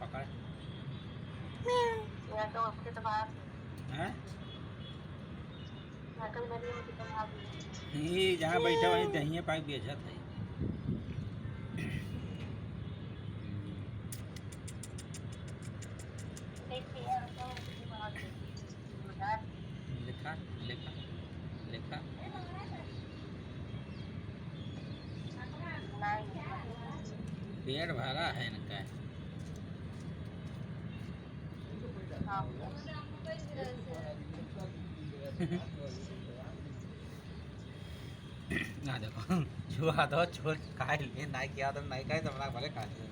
पकड़ हैं? ये जहाँ बैठा वहीं दहिए पाक बेचा था। लिखा लिखा लिखा पेड़ भरा है इनका। ना देखो छुआ दो छोड़ खाए लिए नहीं किया तो नहीं खाए तो अपना भले खा लिया।